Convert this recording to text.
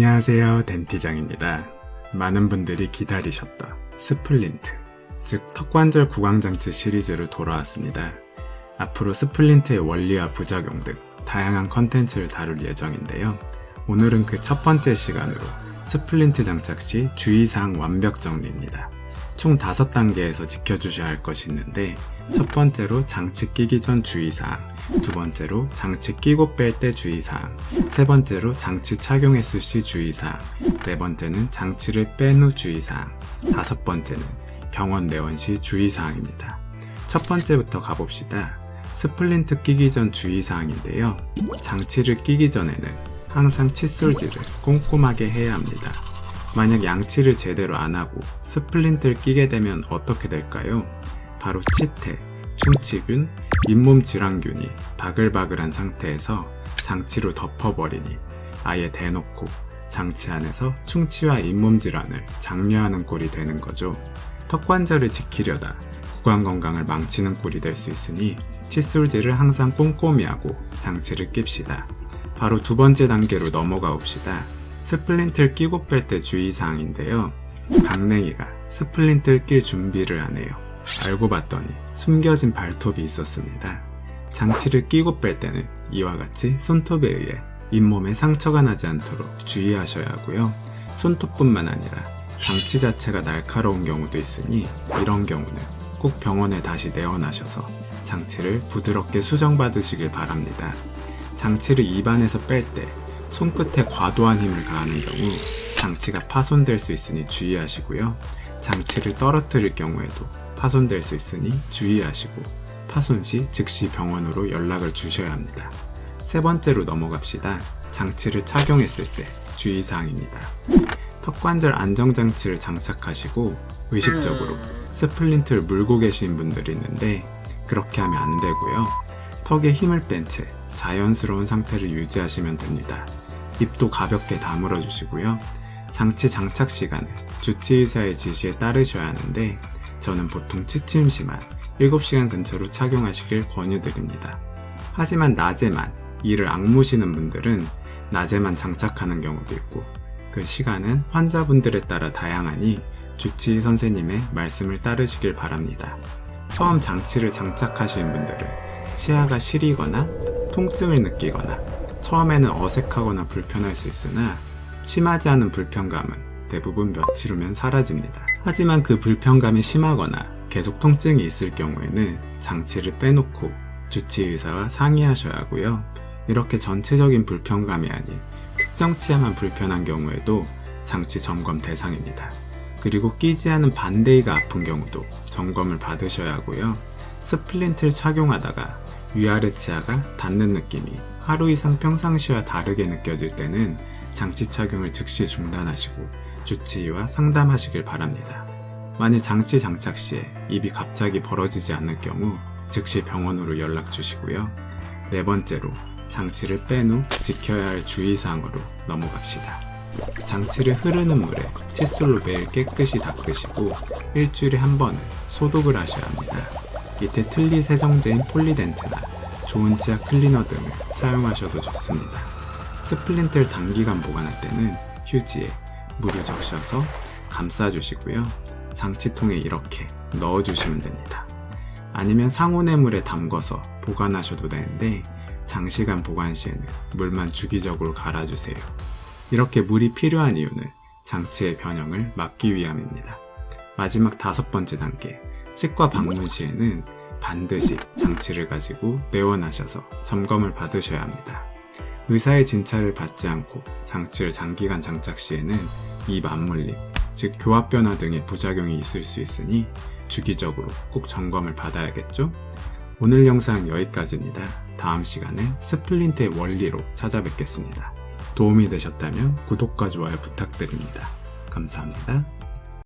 안녕하세요, 덴티장입니다. 많은 분들이 기다리셨던 스플린트, 즉 턱관절 구강장치 시리즈로 돌아왔습니다. 앞으로 스플린트의 원리와 부작용 등 다양한 컨텐츠를 다룰 예정인데요. 오늘은 그 첫 번째 시간으로 스플린트 장착 시 주의사항 완벽 정리입니다. 총 5단계에서 지켜주셔야 할 것이 있는데, 첫 번째로 장치 끼기 전 주의사항, 두 번째로 장치 끼고 뺄 때 주의사항, 세 번째로 장치 착용했을 시 주의사항, 네 번째는 장치를 뺀 후 주의사항, 다섯 번째는 병원 내원 시 주의사항입니다. 첫 번째부터 가봅시다. 스플린트 끼기 전 주의사항인데요. 장치를 끼기 전에는 항상 칫솔질을 꼼꼼하게 해야 합니다. 만약 양치를 제대로 안하고 스플린트를 끼게 되면 어떻게 될까요? 바로 치태, 충치균, 잇몸 질환균이 바글바글한 상태에서 장치로 덮어버리니 아예 대놓고 장치 안에서 충치와 잇몸 질환을 장려하는 꼴이 되는 거죠. 턱관절을 지키려다 구강 건강을 망치는 꼴이 될 수 있으니 칫솔질을 항상 꼼꼼히 하고 장치를 낍시다. 바로 두 번째 단계로 넘어가 봅시다. 스플린트를 끼고 뺄 때 주의사항인데요. 강냉이가 스플린트를 낄 준비를 하네요. 알고 봤더니 숨겨진 발톱이 있었습니다. 장치를 끼고 뺄 때는 이와 같이 손톱에 의해 잇몸에 상처가 나지 않도록 주의하셔야 하고요. 손톱뿐만 아니라 장치 자체가 날카로운 경우도 있으니 이런 경우는 꼭 병원에 다시 내원하셔서 장치를 부드럽게 수정받으시길 바랍니다. 장치를 입안에서 뺄 때 손끝에 과도한 힘을 가하는 경우 장치가 파손될 수 있으니 주의하시고요. 장치를 떨어뜨릴 경우에도 파손될 수 있으니 주의하시고 파손 시 즉시 병원으로 연락을 주셔야 합니다. 세 번째로 넘어갑시다. 장치를 착용했을 때 주의사항입니다. 턱관절 안정장치를 장착하시고 의식적으로 스플린트를 물고 계신 분들이 있는데, 그렇게 하면 안 되고요. 턱에 힘을 뺀 채 자연스러운 상태를 유지하시면 됩니다. 입도 가볍게 다물어 주시고요. 장치 장착 시간은 주치의사의 지시에 따르셔야 하는데, 저는 보통 취침 시만 7시간 근처로 착용하시길 권유드립니다. 하지만 낮에만 이를 악무시는 분들은 낮에만 장착하는 경우도 있고, 그 시간은 환자분들에 따라 다양하니 주치의 선생님의 말씀을 따르시길 바랍니다. 처음 장치를 장착하시는 분들은 치아가 시리거나 통증을 느끼거나 처음에는 어색하거나 불편할 수 있으나 심하지 않은 불편감은 대부분 며칠 후면 사라집니다. 하지만 그 불편감이 심하거나 계속 통증이 있을 경우에는 장치를 빼놓고 주치의사와 상의하셔야 하고요. 이렇게 전체적인 불편감이 아닌 특정 치아만 불편한 경우에도 장치 점검 대상입니다. 그리고 끼지 않은 반대이가 아픈 경우도 점검을 받으셔야 하고요. 스플린트를 착용하다가 위아래 치아가 닿는 느낌이 하루 이상 평상시와 다르게 느껴질 때는 장치 착용을 즉시 중단하시고 주치의와 상담하시길 바랍니다. 만일 장치 장착 시에 입이 갑자기 벌어지지 않을 경우 즉시 병원으로 연락 주시고요. 네 번째로 장치를 뺀 후 지켜야 할 주의사항으로 넘어갑시다. 장치를 흐르는 물에 칫솔로 매일 깨끗이 닦으시고 일주일에 한 번은 소독을 하셔야 합니다. 밑에 틀니 세정제인 폴리덴트나 좋은 치아 클리너 등을 사용하셔도 좋습니다. 스플린트를 단기간 보관할 때는 휴지에 물을 적셔서 감싸주시고요. 장치통에 이렇게 넣어주시면 됩니다. 아니면 상온의 물에 담궈서 보관하셔도 되는데, 장시간 보관 시에는 물만 주기적으로 갈아주세요. 이렇게 물이 필요한 이유는 장치의 변형을 막기 위함입니다. 마지막 5번째 단계, 치과 방문 시에는 반드시 장치를 가지고 내원하셔서 점검을 받으셔야 합니다. 의사의 진찰을 받지 않고 장치를 장기간 장착 시에는 입 안물림, 즉 교합 변화 등의 부작용이 있을 수 있으니 주기적으로 꼭 점검을 받아야겠죠? 오늘 영상 여기까지입니다. 다음 시간에 스플린트의 원리로 찾아뵙겠습니다. 도움이 되셨다면 구독과 좋아요 부탁드립니다. 감사합니다.